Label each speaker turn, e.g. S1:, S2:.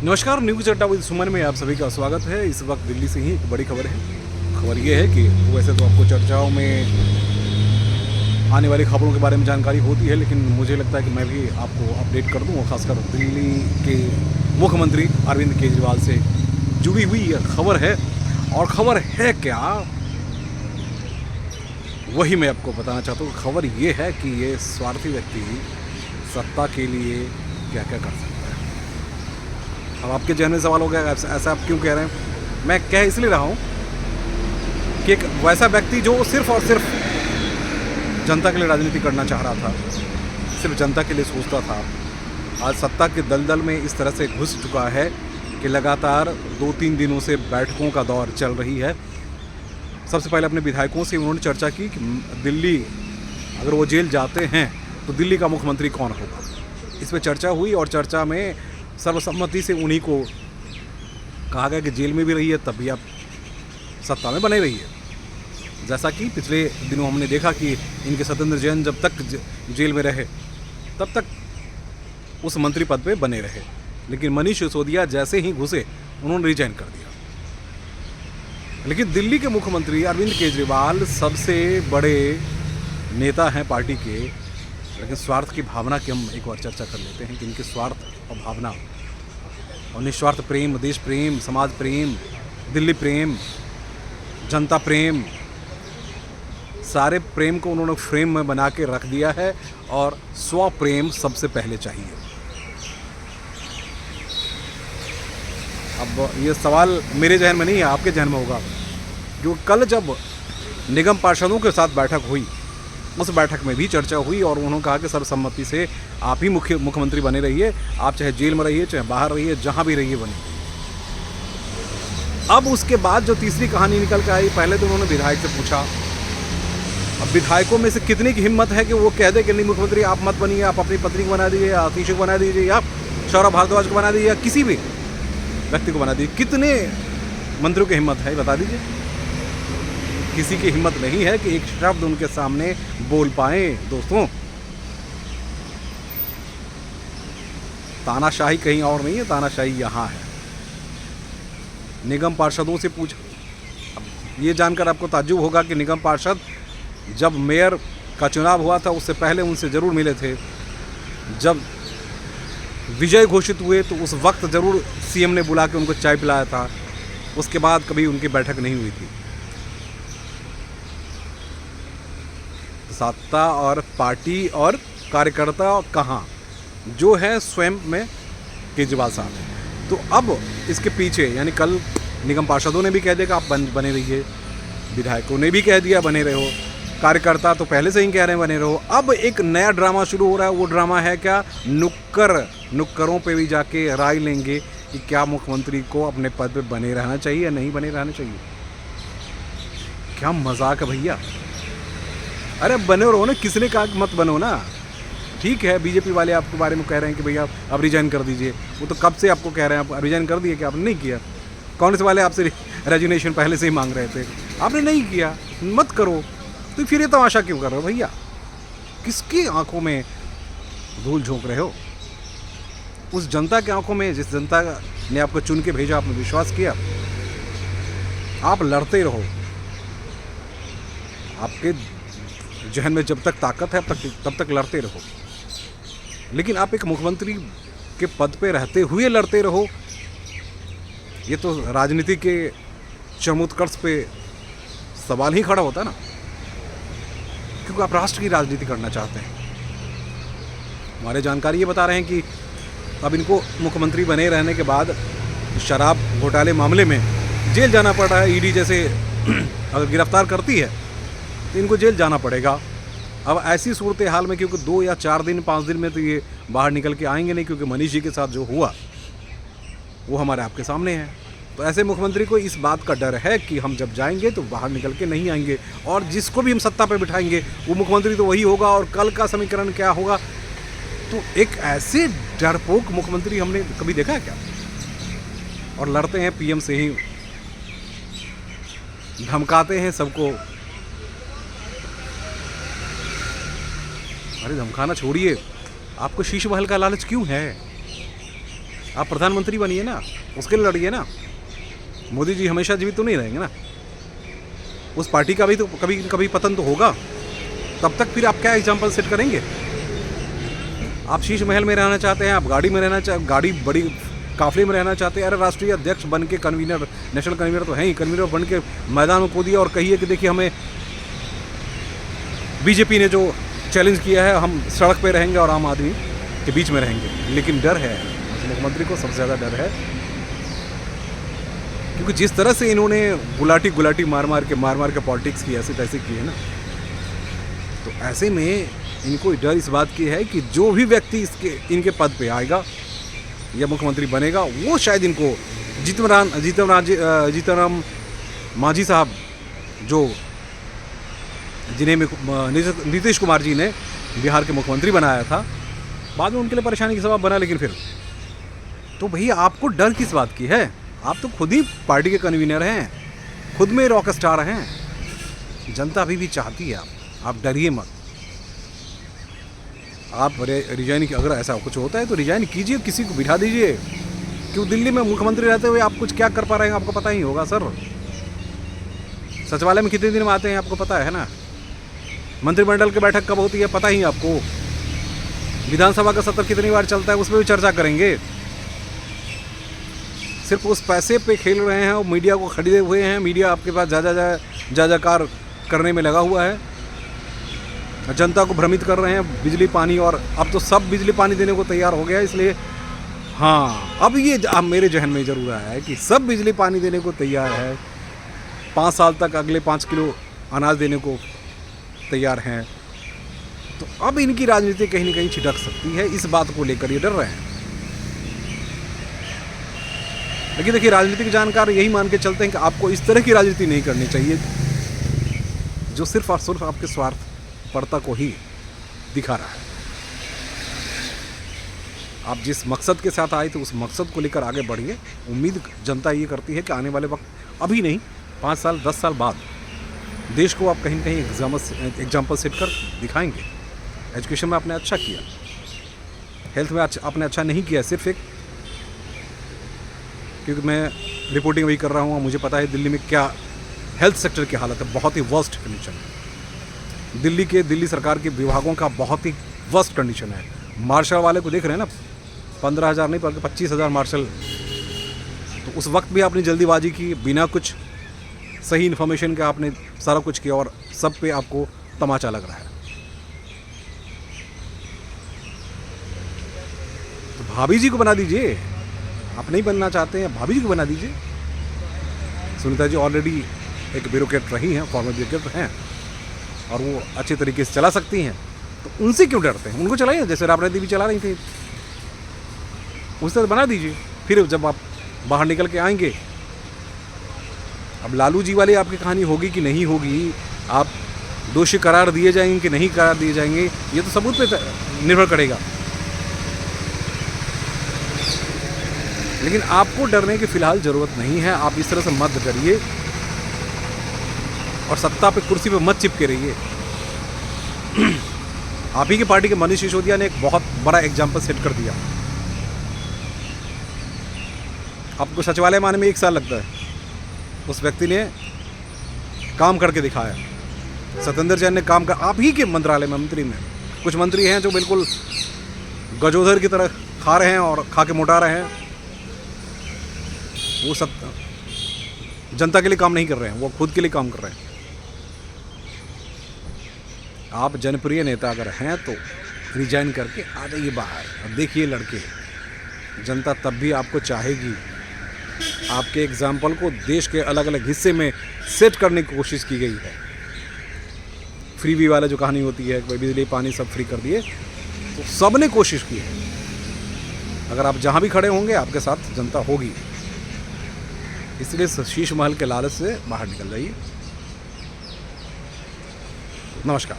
S1: नमस्कार, न्यूज़ अड्डा विद सुमन में आप सभी का स्वागत है। इस वक्त दिल्ली से ही एक बड़ी खबर है। खबर ये है कि वैसे तो आपको चर्चाओं में आने वाली खबरों के बारे में जानकारी होती है, लेकिन मुझे लगता है कि मैं भी आपको अपडेट कर दूं, और ख़ासकर दिल्ली के मुख्यमंत्री अरविंद केजरीवाल से जुड़ी हुई यह खबर है। और खबर है क्या, वही मैं आपको बताना चाहता हूँ। खबर ये है कि ये स्वार्थी व्यक्ति सत्ता के लिए क्या क्या कर सकता है। अब आपके जहन में सवाल हो गया, ऐसा आप क्यों कह रहे हैं। मैं कह इसलिए रहा हूँ कि एक वैसा व्यक्ति जो सिर्फ और सिर्फ जनता के लिए राजनीति करना चाह रहा था, सिर्फ जनता के लिए सोचता था, आज सत्ता के दलदल में इस तरह से घुस चुका है कि लगातार 2-3 दिनों से बैठकों का दौर चल रही है। सबसे पहले अपने विधायकों से उन्होंने चर्चा की कि दिल्ली अगर वो जेल जाते हैं तो दिल्ली का मुख्यमंत्री कौन होगा। इस पर चर्चा हुई और चर्चा में सर्वसम्मति से उन्हीं को कहा गया कि जेल में भी रहिए तब भी आप सत्ता में बने रहिए। जैसा कि पिछले दिनों हमने देखा कि इनके सत्येंद्र जैन जब तक जेल में रहे तब तक उस मंत्री पद पे बने रहे, लेकिन मनीष सिसोदिया जैसे ही घुसे उन्होंने रिजाइन कर दिया। लेकिन दिल्ली के मुख्यमंत्री अरविंद केजरीवाल सबसे बड़े नेता हैं पार्टी के, लेकिन स्वार्थ की भावना की हम एक बार चर्चा कर लेते हैं कि इनके स्वार्थ और भावना और निस्वार्थ प्रेम, देश प्रेम, समाज प्रेम, दिल्ली प्रेम, जनता प्रेम, सारे प्रेम को उन्होंने फ्रेम में बना के रख दिया है। और स्व प्रेम सबसे पहले चाहिए। अब ये सवाल मेरे जहन में नहीं है, आपके जहन में होगा। जो कल जब निगम पार्षदों के साथ बैठक हुई, उस बैठक में भी चर्चा हुई और उन्होंने कहा कि सर्वसम्मति से आप ही मुख्यमंत्री बने रहिए, आप चाहे जेल में रहिए चाहे बाहर रहिए, जहां भी रहिए बने। अब उसके बाद जो तीसरी कहानी निकल के आई, पहले तो उन्होंने विधायक से पूछा। अब विधायकों में से कितने की हिम्मत है कि वो कह दे कि नहीं मुख्यमंत्री आप मत बनिए, आप अपनी पत्नी को बना दीजिए, आतिश को बना दीजिए, या सौरभ भारद्वाज को बना दीजिए, या किसी भी व्यक्ति को बना दीजिए। कितने मंत्रियों की हिम्मत है बता दीजिए। किसी की हिम्मत नहीं है कि एक शब्द उनके सामने बोल पाए। दोस्तों, तानाशाही कहीं और नहीं है, तानाशाही यहाँ है। निगम पार्षदों से पूछ, अब ये जानकर आपको ताज्जुब होगा कि निगम पार्षद जब मेयर का चुनाव हुआ था उससे पहले उनसे ज़रूर मिले थे। जब विजय घोषित हुए तो उस वक्त ज़रूर सीएम ने बुला के उनको चाय पिलाया था। उसके बाद कभी उनकी बैठक नहीं हुई थी। सत्ता और पार्टी और कार्यकर्ता कहाँ, जो है स्वयं में केजरीवाल साहब हैं। तो अब इसके पीछे, यानी कल निगम पार्षदों ने भी कह दिया कि आप बने रहिए, विधायकों ने भी कह दिया बने रहो, कार्यकर्ता तो पहले से ही कह रहे हैं बने रहो। अब एक नया ड्रामा शुरू हो रहा है। वो ड्रामा है क्या, नुक्करों पे भी जाके राय लेंगे कि क्या मुख्यमंत्री को अपने पद पे बने रहना चाहिए या नहीं बने रहना चाहिए। क्या मजाक है भैया। अरे बने रहो ना, किसने कहा मत बनो ना। ठीक है, बीजेपी वाले आपके बारे में कह रहे हैं कि भैया आप रिजाइन कर दीजिए। वो तो कब से आपको कह रहे हैं, आप रिजाइन कर दिए कि आपने नहीं किया। कांग्रेस वाले आपसे रेजिग्नेशन पहले से ही मांग रहे थे, आपने नहीं किया, मत करो। तो फिर ये तमाशा क्यों कर रहे हो भैया। किसकी आंखों में धूल झोंक रहे हो। उस जनता की आंखों में, जिस जनता ने आपको चुन के भेजा, आपने विश्वास किया। आप लड़ते रहो। आपके जहन में जब तक ताकत है तब तक लड़ते रहो, लेकिन आप एक मुख्यमंत्री के पद पे रहते हुए लड़ते रहो। ये तो राजनीति के चरमोत्कर्ष पे सवाल ही खड़ा होता है ना, क्योंकि आप राष्ट्र की राजनीति करना चाहते हैं। हमारे जानकारी ये बता रहे हैं कि अब इनको मुख्यमंत्री बने रहने के बाद शराब घोटाले मामले में जेल जाना पड़ रहा है। ईडी जैसे अगर गिरफ्तार करती है तो इनको जेल जाना पड़ेगा। अब ऐसी सूरत हाल में, क्योंकि 2 या 4 दिन 5 दिन में तो ये बाहर निकल के आएंगे नहीं, क्योंकि मनीष जी के साथ जो हुआ वो हमारे आपके सामने है। तो ऐसे मुख्यमंत्री को इस बात का डर है कि हम जब जाएंगे तो बाहर निकल के नहीं आएंगे, और जिसको भी हम सत्ता पर बिठाएंगे वो मुख्यमंत्री तो वही होगा। और कल का समीकरण क्या होगा। तो एक ऐसे डरपोक मुख्यमंत्री हमने कभी देखा है क्या। और लड़ते हैं पीएम से ही, धमकाते हैं सबको। अरे धमकाना छोड़िए, आपको शीश महल का लालच क्यों है? आप प्रधानमंत्री बनिए ना, उसके लिए लड़िए ना। मोदी जी हमेशा जीवित तो नहीं रहेंगे ना, उस पार्टी का भी तो कभी कभी पतन तो होगा। तब तक फिर आप क्या एग्जाम्पल सेट करेंगे? आप शीश महल में रहना चाहते हैं, आप गाड़ी में रहना गाड़ी बड़ी काफले में रहना चाहते हैं। अरे राष्ट्रीय अध्यक्ष बन के, कन्वीनर, नेशनल कन्वीनर तो हैं ही, कन्वीनर बन के मैदान में कूदिए और कहिए कि देखिए हमें बीजेपी ने जो चैलेंज किया है, हम सड़क पे रहेंगे और आम आदमी के बीच में रहेंगे। लेकिन डर है, मुख्यमंत्री को सबसे ज़्यादा डर है, क्योंकि जिस तरह से इन्होंने गुलाटी मार मार के पॉलिटिक्स की ऐसे तैसे की है ना, तो ऐसे में इनको डर इस बात की है कि जो भी व्यक्ति इनके पद पे आएगा या मुख्यमंत्री बनेगा, वो शायद इनको जीतन मांझी साहब, जो जिन्हें नीतीश कुमार जी ने बिहार के मुख्यमंत्री बनाया था, बाद में उनके लिए परेशानी का सबब बना। लेकिन फिर तो भैया आपको डर किस बात की है? आप तो खुद ही पार्टी के कन्वीनर हैं, खुद में रॉक स्टार हैं। जनता अभी भी चाहती है आप डरिए मत। आप रिजाइन की, अगर ऐसा कुछ होता है तो रिजाइन कीजिए, किसी को बिठा दीजिए। क्यों दिल्ली में मुख्यमंत्री रहते हुए आप कुछ क्या कर पा रहे हैं आपको पता ही होगा सर। सचिवालय में कितने दिन में आते हैं आपको पता है ना? मंत्रिमंडल की बैठक कब होती है पता ही आपको? विधानसभा का सत्र कितनी बार चलता है उस पर भी चर्चा करेंगे। सिर्फ उस पैसे पे खेल रहे हैं और मीडिया को खरीदे हुए हैं। मीडिया आपके पास जाजाकार करने में लगा हुआ है, जनता को भ्रमित कर रहे हैं बिजली पानी, और अब तो सब बिजली पानी देने को तैयार हो गया। इसलिए हाँ, अब मेरे जहन में ज़रूर आया है कि सब बिजली पानी देने को तैयार है, 5 साल तक अगले 5 किलो अनाज देने को तैयार हैं। तो अब इनकी राजनीति कहीं ना कहीं छिटक सकती है, इस बात को लेकर ये डर रहे हैं। लेकिन देखिए, राजनीतिक जानकार यही मान के चलते हैं कि आपको इस तरह की राजनीति नहीं करनी चाहिए जो सिर्फ और सिर्फ आपके स्वार्थपरता को ही दिखा रहा है। आप जिस मकसद के साथ आए थे उस मकसद को लेकर आगे बढ़िए। उम्मीद जनता ये करती है कि आने वाले वक्त, अभी नहीं, 5 साल 10 साल बाद देश को आप कहीं ना कहीं एग्जाम्पल सेट कर दिखाएंगे। एजुकेशन में आपने अच्छा किया, हेल्थ में आपने अच्छा नहीं किया, सिर्फ एक, क्योंकि मैं रिपोर्टिंग वही कर रहा हूँ, मुझे पता है दिल्ली में क्या हेल्थ सेक्टर की हालत है, बहुत ही वर्स्ट कंडीशन है। दिल्ली सरकार के विभागों का बहुत ही वर्स्ट कंडीशन है। मार्शल वाले को देख रहे हैं ना, 15,000 नहीं बल्कि 25,000 मार्शल। तो उस वक्त भी आपने जल्दीबाजी की, बिना कुछ सही इन्फॉर्मेशन के आपने सारा कुछ किया, और सब पे आपको तमाचा लग रहा है। तो भाभी जी को बना दीजिए, आप नहीं बनना चाहते हैं, भाभी जी को बना दीजिए। सुनीता जी ऑलरेडी एक ब्यूरोक्रेट रही हैं, फॉर्मर ब्यूरोक्रेट हैं, और वो अच्छे तरीके से चला सकती हैं, तो उनसे क्यों डरते हैं? उनको चलाइए, जैसे राबड़ा देवी चला रही थी, उस तरह बना दीजिए। फिर जब आप बाहर निकल के आएंगे, अब लालू जी वाली आपकी कहानी होगी कि नहीं होगी, आप दोषी करार दिए जाएंगे कि नहीं करार दिए जाएंगे, ये तो सबूत पे निर्भर करेगा। लेकिन आपको डरने की फिलहाल ज़रूरत नहीं है। आप इस तरह से मत डरिए और सत्ता पे, कुर्सी पे मत चिपके रहिए। आप ही की पार्टी के मनीष सिसोदिया ने एक बहुत बड़ा एग्जाम्पल सेट कर दिया। आपको सचिवालय में आने में 1 साल लगता है, उस व्यक्ति ने काम करके दिखाया। सत्येंद्र जैन ने काम कर, आप ही के मंत्रालय में मंत्री में कुछ मंत्री हैं जो बिल्कुल गजोधर की तरह खा रहे हैं और खा के मोटा रहे हैं। वो सब जनता के लिए काम नहीं कर रहे हैं, वो खुद के लिए काम कर रहे हैं। आप जनप्रिय नेता अगर हैं तो रिजाइन करके आ जाइए बाहर, अब देखिए लड़के, जनता तब भी आपको चाहेगी। आपके एग्जाम्पल को देश के अलग अलग हिस्से में सेट करने की कोशिश की गई है। फ्रीबी वाला जो कहानी होती है, बिजली पानी सब फ्री कर दिए, तो सब ने कोशिश की है। अगर आप जहाँ भी खड़े होंगे आपके साथ जनता होगी। इसलिए शीश महल के लालच से बाहर निकल जाइए। नमस्कार।